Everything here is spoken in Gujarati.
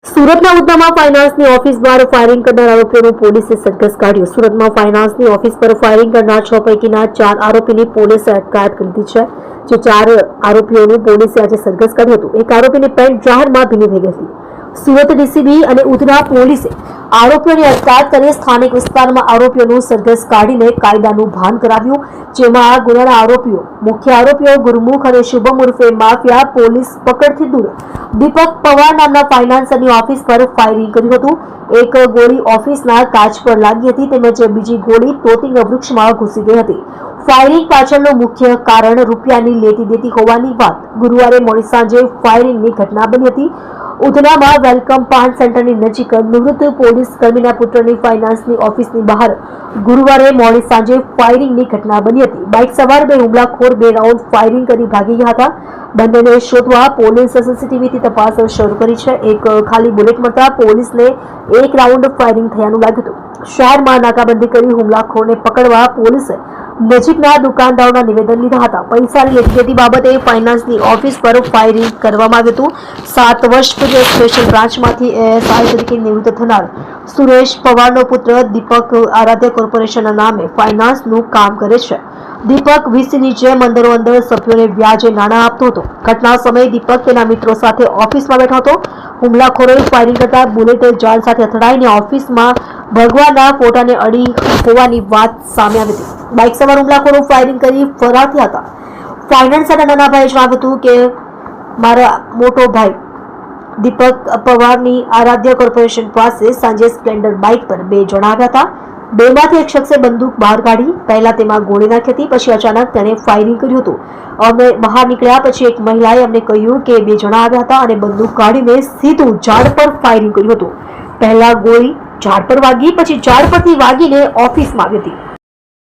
સુરતના ઉધનામાં ફાઇનાન્સની ઓફિસ બહાર ફાયરિંગ કરનાર આરોપીઓનું પોલીસે સરઘસ કાઢ્યું। સુરતમાં ફાઇનાન્સની ઓફિસ પર ફાયરિંગ કરનાર 6 પૈકીના 4 આરોપીની પોલીસે અટકાયત કરી લીધી છે। જે 4 આરોપીઓનું પોલીસે આજે સરઘસ કાઢ્યું હતું। એક આરોપીની પેન્ટ જાહેરમાં ભીની થઈ ગઈ હતી। સુરત ડીસીબી અને ઉધના પોલીસે આરોપીઓની અટકાયત કરી સ્થાનિક વિસ્તારમાં આરોપીઓનું સરઘસ કાઢીને કાયદાનું ભાન કરાવ્યું। જેમાં ગુનાના આરોપીઓ મુખ્ય આરોપીઓ ગુરમુખ અને શુભમ ઉર્ફે માફિયા પોલીસ પકડથી દૂર દીપક પવાર નામના ફાઇનાન્સરની ઓફિસ પર ફાયરિંગ કર્યું હતું। એક ગોળી ઓફિસના કાચ પર લાગી હતી તેમજ બીજી ગોળી તોતિંગ વૃક્ષમાં ઘૂસી ગઈ હતી। ફાયરિંગ પાછળનું મુખ્ય કારણ રૂપિયાની લેતી દેતી હોવાની વાત ગુરુવારે મોડી સાંજે ફાયરિંગની ઘટના બની હતી। ઉધનામાં વેલકમ પાન સેન્ટરની નજીક નિવૃત્ત પોલીસ કર્મીના પુત્રની ફાઇનાન્સની ઓફિસની બહાર ગુરુવારે મોડી સાંજે ફાયરિંગની ઘટના બની હતી। બાઇક સવાર 2 હુમલાખોર 2 રાઉન્ડ ફાયરિંગ કરી ભાગી ગયા હતા। બંનેને શોધવા પોલીસ સીસીટીવીથી તપાસ શરૂ કરી છે। એક ખાલી બુલેટ મળતા પોલીસને 1 રાઉન્ડ ફાયરિંગ થયાનું લાગ્યું હતું। શહેરમાં નાકાબંધી કરી હુમલાખોરને પકડવા પોલીસે નજીકના દુકાનદારોના નિવેદન લીધા હતા। પૈસાની લેતી દેતી બાબતે ફાઇનાન્સની ઓફિસ પર ફાયરિંગ કરવામાં આવ્યું હતું। 7 વર્ષ પૂર્વે સ્પેશિયલ બ્રાન્ચમાંથી એએસઆઈ તરીકે નિવૃત્ત થનાર સુરેશ પવારનો પુત્ર દીપક આરાધ્ય કોર્પોરેશનના નામે ફાઇનાન્સનું કામ કરે છે। દીપક વીસીની જેમ અંદરો સભ્યોને વ્યાજે નાણાં આપતો હતો। ઘટના સમયે દીપક તેના મિત્રો સાથે ઓફિસમાં બેઠો હતો। હુમલાખોરોએ ફાયરિંગ કરતા બુલેટ જાળ સાથે અથડાઈને ઓફિસમાં ભગવાનના ફોટાને અડી હોવાની વાત સામે આવી હતી। બાઇક સવાર હુમલાખોરો ફાયરિંગ કરી ફરાર થયા હતા। ફાઇનાન્સના નાના ભાઈએ જણાવ્યું હતું કે મારા મોટો ભાઈ દીપક પવારની આરાધ્ય કોર્પોરેશન પાસે સાંજે સ્પ્લેન્ડર બાઇક પર 2 જણા આવ્યા હતા। બેમાંથી એક શખ્સે બંદૂક બહાર કાઢી પહેલા તેમાં ગોળી નાખી હતી, પછી અચાનક તેણે ફાયરિંગ કર્યું હતું। અમે બહાર નીકળ્યા પછી એક મહિલાએ અમને કહ્યું કે 2 જણા આવ્યા હતા અને બંદૂક કાઢીને સીધું ઝાડ પર ફાયરિંગ કર્યું હતું। પહેલા ગોળી ઝાડ પર વાગી, પછી ઝાડ પરથી વાગીને ઓફિસમાં આવી હતી।